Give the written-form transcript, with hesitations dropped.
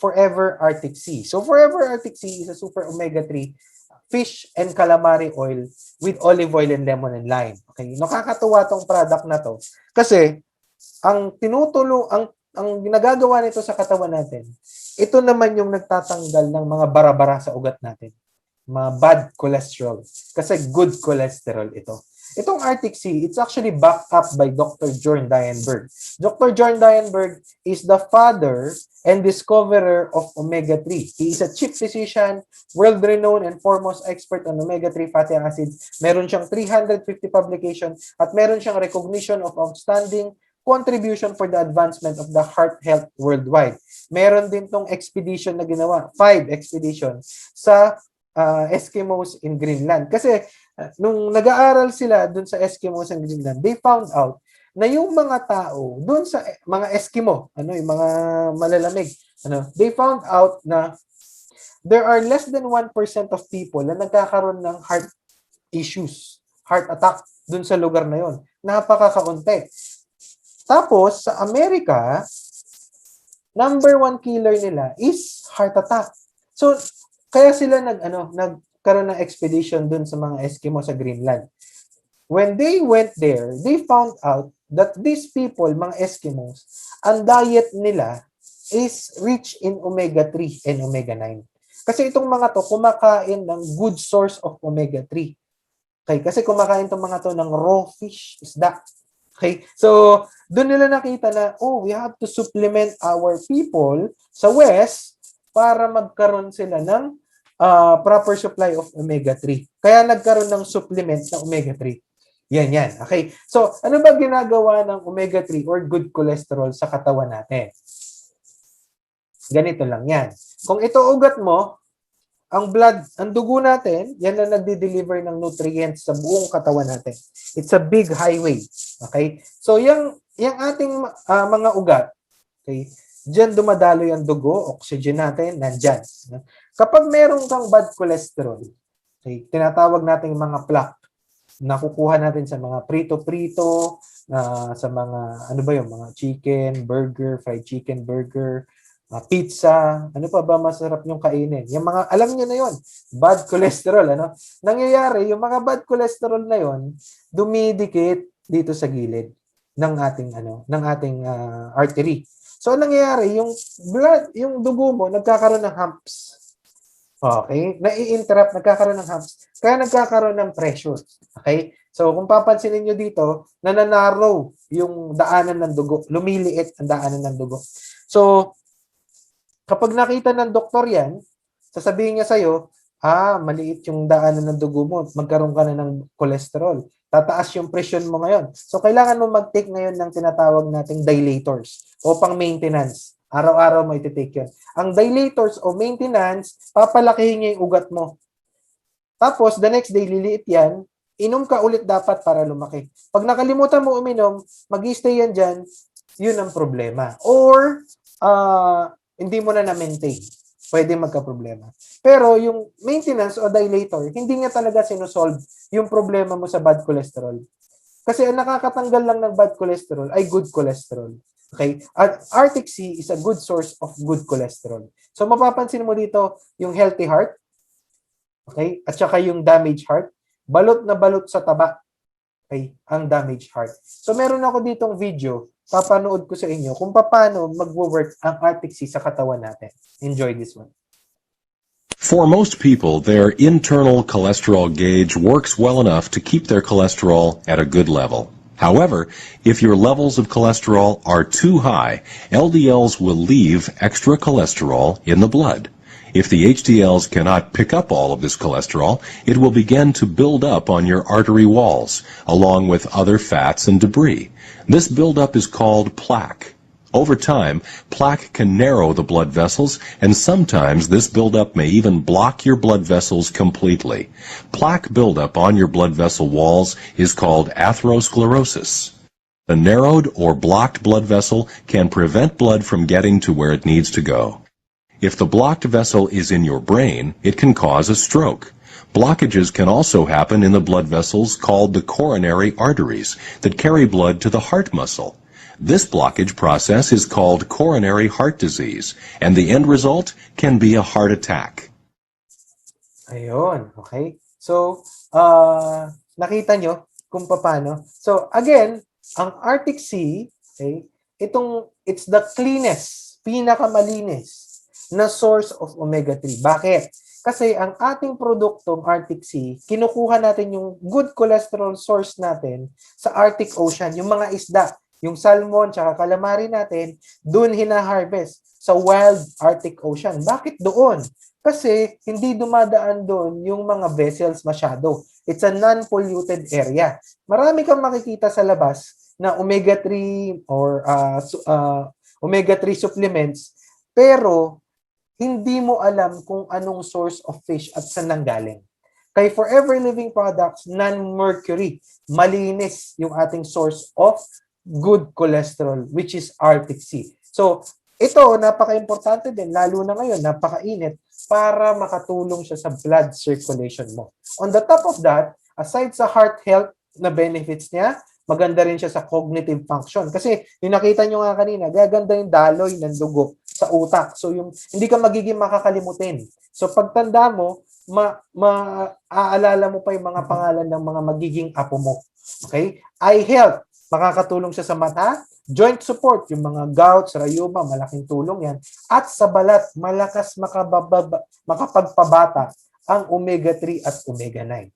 Forever Arctic Sea. So Forever Arctic Sea is a super omega-3 fish and calamari oil with olive oil and lemon and lime. Okay, nakakatuwa tong product na to kasi ang ginagagawa nito sa katawan natin, ito naman yung nagtatanggal ng mga bara-bara sa ugat natin. Mga bad cholesterol. Kasi good cholesterol ito. Itong Arctic Sea, it's actually backed up by Dr. Jorn Dienberg. Dr. Jorn Dienberg is the father and discoverer of omega-3. He is a chief physician, world-renowned and foremost expert on omega-3 fatty acids. Meron siyang 350 publications at meron siyang recognition of outstanding contribution for the advancement of the heart health worldwide. Meron din tong expedition na ginawa, 5 expeditions sa Eskimos in Greenland. Kasi nung nag-aaral sila dun sa Eskimos in Greenland, they found out na yung mga tao dun sa mga Eskimo, yung mga malalamig, they found out na there are less than 1% of people na nagkakaroon ng heart issues, heart attack dun sa lugar na yon. Napakakaunti. Tapos sa Amerika, number 1 killer nila is heart attack. So kaya sila nagkaroon ng expedition dun sa mga Eskimo sa Greenland. When they went there, they found out that these people, mga Eskimos, ang diet nila is rich in omega-3 and omega-9. Kasi itong mga to, kumakain ng good source of omega-3. Okay? Kasi kumakain itong mga to ng raw fish, isda. Okay? So, doon nila nakita na, we have to supplement our people sa West para magkaroon sila ng proper supply of omega-3. Kaya nagkaroon ng supplement na omega-3. Yan. Okay. So, ano ba ginagawa ng omega-3 or good cholesterol sa katawan natin? Ganito lang yan. Kung ito ugat mo, ang dugo natin, yan na nagde-deliver ng nutrients sa buong katawan natin. It's a big highway. Okay? So, yung ating mga ugat, okay, diyan dumadalo yung dugo, oxygen natin, nandyan. Kapag meron kang bad cholesterol, okay, tinatawag natin mga plaque, nakukuha natin sa mga prito-prito, sa mga, mga chicken, burger, fried chicken, burger, pizza, ano pa ba masarap yung kainin? Yung mga, alam niyo na yon, bad cholesterol, Nangyayari, yung mga bad cholesterol na yon, dumidikit dito sa gilid ng ating artery. So, anong nangyayari, yung dugo mo, nagkakaroon ng humps. Okay? Nai-interrupt, nagkakaroon ng humps. Kaya nagkakaroon ng pressure. Okay? So, kung papansinin nyo dito, nananarrow yung daanan ng dugo. Lumiliit ang daanan ng dugo. So, kapag nakita ng doktor yan, sasabihin niya sa'yo, maliit yung daanan ng dugo mo, magkaroon ka na ng cholesterol. Tataas yung presyon mo ngayon. So, kailangan mo mag-take ngayon ng tinatawag nating dilators o pang maintenance. Araw-araw mo iti-take yun. Ang dilators o maintenance, papalakihin niya yung ugat mo. Tapos, the next day, liliit yan, inom ka ulit dapat para lumaki. Pag nakalimutan mo uminom, mag-stay yan dyan, yun ang problema. Or, hindi mo na na-maintain. Pwede magka-problema. Pero yung maintenance o dilator, hindi niya talaga sinusolve yung problema mo sa bad cholesterol. Kasi ang nakakatanggal lang ng bad cholesterol ay good cholesterol. Okay? At Arctic Sea is a good source of good cholesterol. So, mapapansin mo dito yung healthy heart, okay? At saka yung damaged heart, balot na balot sa taba, okay? Ang damaged heart. So, meron ako ditong video, papanood ko sa inyo kung paano magwo-work ang Arctic Sea sa katawan natin. Enjoy this one. For most people, their internal cholesterol gauge works well enough to keep their cholesterol at a good level. However, if your levels of cholesterol are too high, LDLs will leave extra cholesterol in the blood. If the HDLs cannot pick up all of this cholesterol, it will begin to build up on your artery walls, along with other fats and debris. This buildup is called plaque. Over time, plaque can narrow the blood vessels, and sometimes this buildup may even block your blood vessels completely. Plaque buildup on your blood vessel walls is called atherosclerosis. A narrowed or blocked blood vessel can prevent blood from getting to where it needs to go. If the blocked vessel is in your brain, it can cause a stroke. Blockages can also happen in the blood vessels called the coronary arteries that carry blood to the heart muscle. This blockage process is called coronary heart disease, and the end result can be a heart attack. Ayun, okay? So, nakita nyo kung paano. So, again, ang Arctic Sea, okay, it's the cleanest, pinakamalinis na source of omega-3. Bakit? Kasi ang ating produktong Arctic Sea, kinukuha natin yung good cholesterol source natin sa Arctic Ocean, yung mga isda, yung salmon, tsaka calamari natin, doon hina-harvest sa wild Arctic Ocean. Bakit doon? Kasi hindi dumadaan doon yung mga vessels masyado. It's a non-polluted area. Marami kang makikita sa labas na omega-3 or omega-3 supplements, pero hindi mo alam kung anong source of fish at saan nanggaling. Kay Forever Living Products, non-mercury, malinis yung ating source of good cholesterol, which is Arctic Sea. So, ito, napaka-importante din, lalo na ngayon, napakainit, para makatulong siya sa blood circulation mo. On the top of that, aside sa heart health na benefits niya, maganda rin siya sa cognitive function. Kasi yung nakita nyo nga kanina, gaganda yung daloy ng dugo sa utak. So yung hindi ka magiging makakalimutin. So pagtanda mo, maaalala mo pa yung mga pangalan ng mga magiging apo mo. Okay? Eye health, makakatulong siya sa mata. Joint support, yung mga gouts, rayuma, malaking tulong yan. At sa balat, malakas makapagpabata ang omega-3 at omega-9.